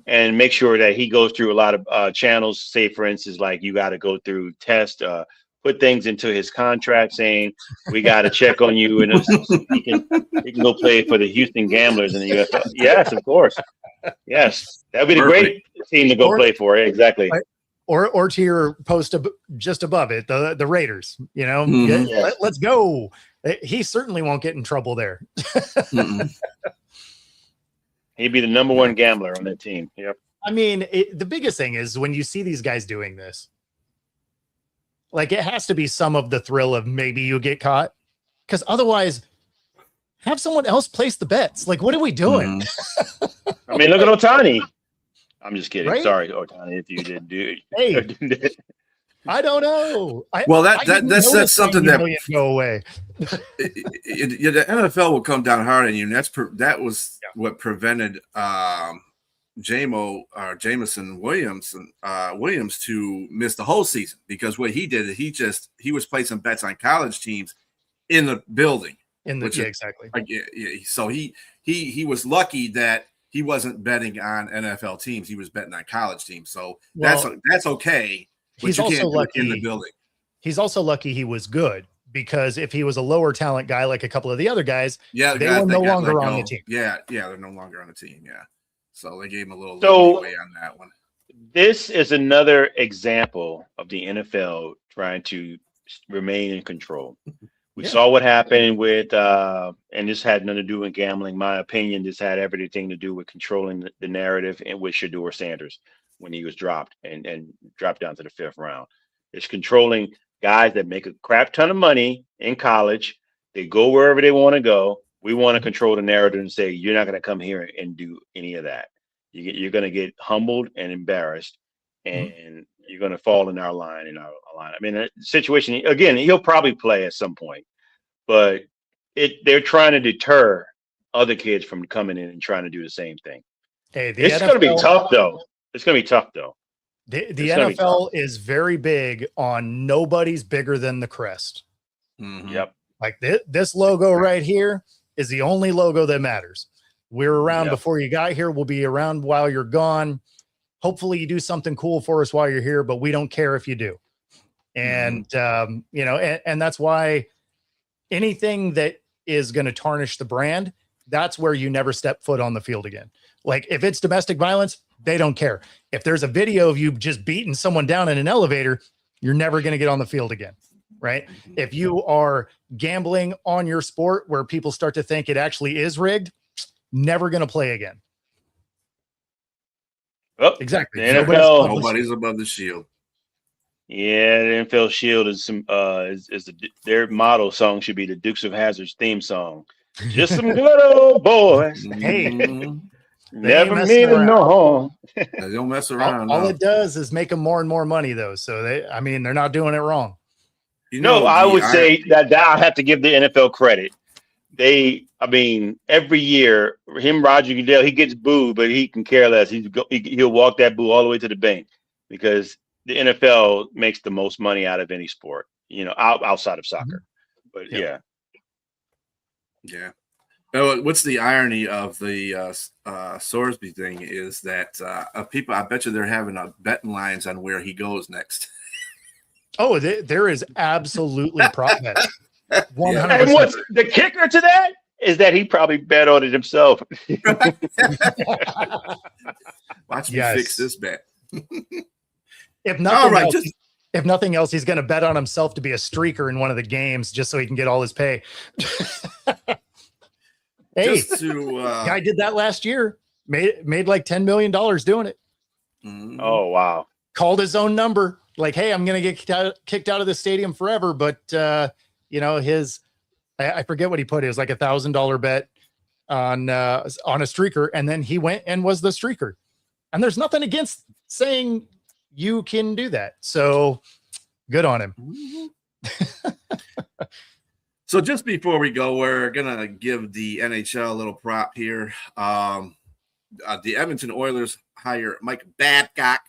and make sure that he goes through a lot of channels. Say, for instance, like you got to go through test, put things into his contract saying we got to check on you, and so he can go play for the Houston Gamblers in the UFL. Yes, of course. Yes, that'd be the great team to go play for. Exactly. Or to your post just above it, the Raiders. Let's go. He certainly won't get in trouble there. He'd be the number 1 gambler on that team. Yep. I mean, the biggest thing is when you see these guys doing this, like it has to be some of the thrill of maybe you get caught, because otherwise, have someone else place the bets. Like, what are we doing? I mean, look at Ohtani. I'm just kidding. Right? Sorry, Ohtani, if you didn't do it. Hey, I don't know. That's something that go away. The NFL will come down hard on you, and that was what prevented Jameson Williams to miss the whole season, because what he did is he was placing bets on college teams in the building. Exactly. So he was lucky that he wasn't betting on NFL teams. He was betting on college teams. So that's okay. But he's also lucky in the building. He's also lucky he was good, because if he was a lower talent guy like a couple of the other guys, they were no longer on the team. Yeah, they're no longer on the team. Yeah. So they gave him a little leeway on that one. This is another example of the NFL trying to remain in control. We Yeah. saw what happened with, and this had nothing to do with gambling. My opinion, this had everything to do with controlling the narrative and with Shador Sanders when he was dropped and dropped down to the fifth round. It's controlling guys that make a crap ton of money in college. They go wherever they want to go. We want to control the narrative and say, you're not going to come here and do any of that. You're going to get humbled and embarrassed, and you're going to fall in our line. I mean, the situation again. He'll probably play at some point, but they're trying to deter other kids from coming in and trying to do the same thing. Hey, the It's going to be tough, though. It's going to be tough, though. The It's gonna be NFL is very big on nobody's bigger than the crest. Mhm. Yep. Like this logo right here is the only logo that matters. We're around Yep. before you got here. We'll be around while you're gone. Hopefully you do something cool for us while you're here, but we don't care if you do. And, and that's why anything that is going to tarnish the brand, that's where you never step foot on the field again. Like if it's domestic violence, they don't care. If there's a video of you just beating someone down in an elevator, you're never going to get on the field again. Right. If you are gambling on your sport where people start to think it actually is rigged, never going to play again. Oh, Exactly. the NFL. Nobody's above the shield. Yeah, the NFL Shield is their motto song should be the Dukes of Hazzard's theme song. Just some good old boys. Hey. Mhm. Never messing mean around. no harm. They don't mess around. All no. it does is make them more and more money, though. So they're not doing it wrong. You No, know, I would the say that I have to give the NFL credit. Every year, Roger Goodell, he gets booed, but he can care less. He'll walk that boo all the way to the bank because the NFL makes the most money out of any sport, outside of soccer. But Yeah. Yeah. Oh, what's the irony of the Sorsby thing is that people, I bet you they're having betting lines on where he goes next. Oh, there is absolutely prop bet. 100%. And what's the kicker to that is that he probably bet on it himself. Watch me Yes. fix this bet. If nothing All right, else, just if nothing else, he's going to bet on himself to be a streaker in one of the games just so he can get all his pay. Hey, just to guy did that last year. Made like $10 million doing it. Oh, wow. Called his own number. Like, hey, I'm going to get kicked out of the stadium forever. But, I forget what he put. It was like $1,000 bet on a streaker. And then he went and was the streaker. And there's nothing against saying you can do that. So good on him. So just before we go, we're gonna give the NHL a little prop here. The Edmonton Oilers hire Mike Babcock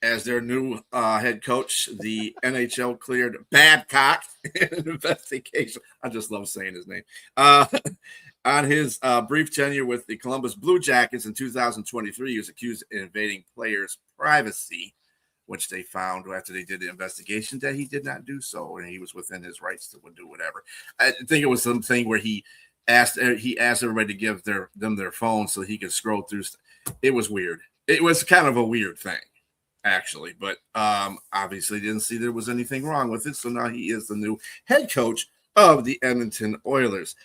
as their new head coach. The NHL cleared Babcock in an investigation. I just love saying his name. On his brief tenure with the Columbus Blue Jackets in 2023, he was accused of invading players' privacy, which they found after they did the investigation that he did not do so, and he was within his rights to do whatever. I think it was something where he asked everybody to give them their phone so he could scroll through. It was weird. It was kind of a weird thing, actually, but obviously didn't see there was anything wrong with it. So now he is the new head coach of the Edmonton Oilers.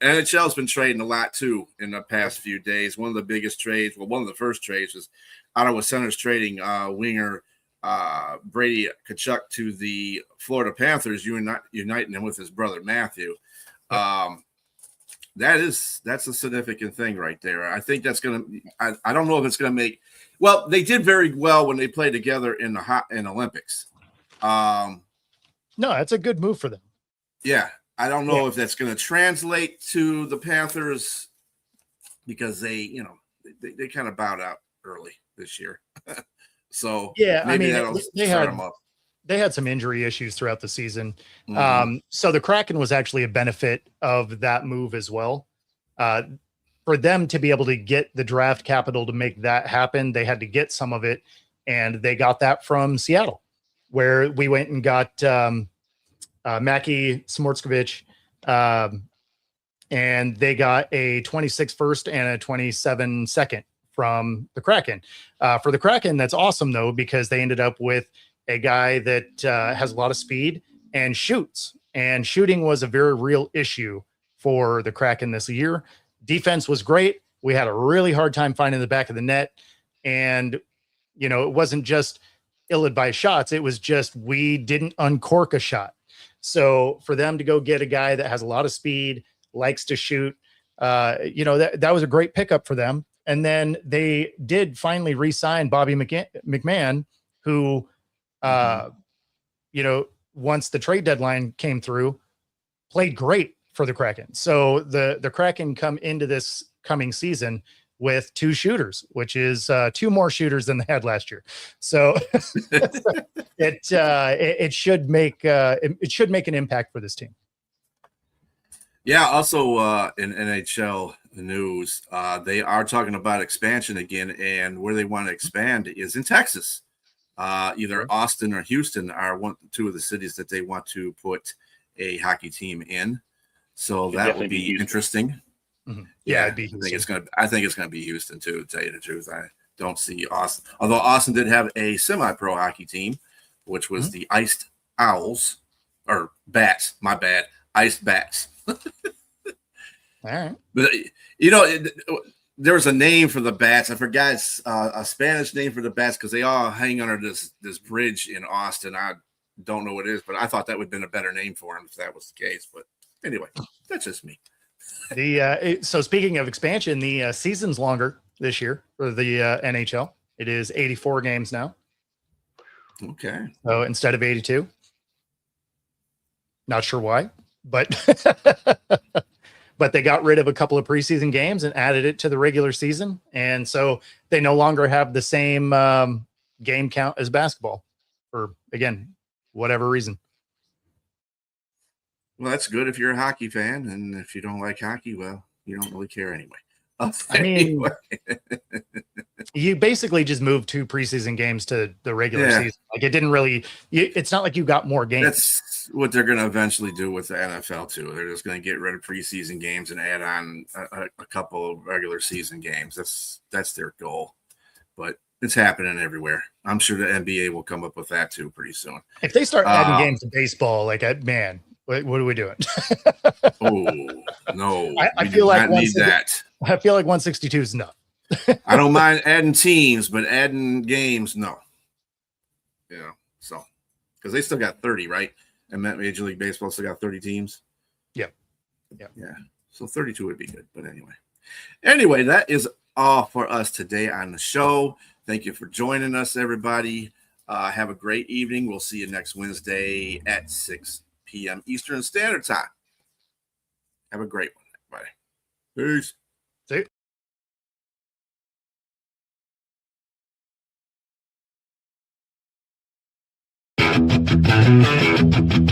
NHL's been trading a lot too in the past few days. One of the biggest trades, one of the first trades was Ottawa Senators trading winger Brady Tkachuk to the Florida Panthers, uniting him with his brother Matthew. That's a significant thing right there. I think that's gonna. I don't know if it's gonna make. Well, they did very well when they played together in Olympics. No, that's a good move for them. Yeah. I don't know if that's going to translate to the Panthers because they kind of bowed out early this year. So yeah, maybe that'll start them up. They had some injury issues throughout the season. Mm-hmm. So the Kraken was actually a benefit of that move as well. For them to be able to get the draft capital to make that happen, they had to get some of it, and they got that from Seattle, where we went and got Mackie Smortskovich, and they got a 26 first and a 27 second from the Kraken. For the Kraken, that's awesome though, because they ended up with a guy that has a lot of speed and shoots. And shooting was a very real issue for the Kraken this year. Defense was great. We had a really hard time finding the back of the net. And, it wasn't just ill-advised shots. It was just we didn't uncork a shot. So for them to go get a guy that has a lot of speed, likes to shoot, that was a great pickup for them. And then they did finally re-sign Bobby McMahon, who, once the trade deadline came through, played great for the Kraken. So the Kraken come into this coming season with 2 shooters, which is 2 more shooters than they had last year. So it should make an impact for this team. Yeah. Also, in NHL news, they are talking about expansion again, and where they want to expand is in Texas. Either Austin or Houston are 2 of the cities that they want to put a hockey team in. So that will be interesting. Mm-hmm. Yeah, it'd be I think it's gonna be Houston too, to tell you the truth. I don't see Austin. Although Austin did have a semi-pro hockey team, which was the Iced Owls or Bats. My bad, Iced Bats. All right. But there was a name for the Bats. I forgot a Spanish name for the Bats because they all hang under this bridge in Austin. I don't know what it is, but I thought that would have been a better name for them if that was the case. But anyway, that's just me. So speaking of expansion, the season's longer this year for the NHL. It is 84 games now. Okay. So instead of 82. Not sure why, but but they got rid of a couple of preseason games and added it to the regular season. And so they no longer have the same game count as basketball for, again, whatever reason. Well, that's good if you're a hockey fan, and if you don't like hockey, well, you don't really care anyway. I mean, you basically just moved 2 preseason games to the regular season. Like it didn't really. It's not like you got more games. That's what they're going to eventually do with the NFL too. They're just going to get rid of preseason games and add on a couple of regular season games. That's their goal, but it's happening everywhere. I'm sure the NBA will come up with that too pretty soon. If they start adding games to baseball, man. What are we doing? Oh no! I feel like need that. I feel like 162 is enough. I don't mind adding teams, but adding games, no. So because they still got 30, right? And Major League Baseball still got 30 teams. Yep. Yeah. So 32 would be good, but anyway, that is all for us today on the show. Thank you for joining us, everybody. Have a great evening. We'll see you next Wednesday at 6 p.m. Eastern Standard Time. Have a great one, everybody. Peace. See you.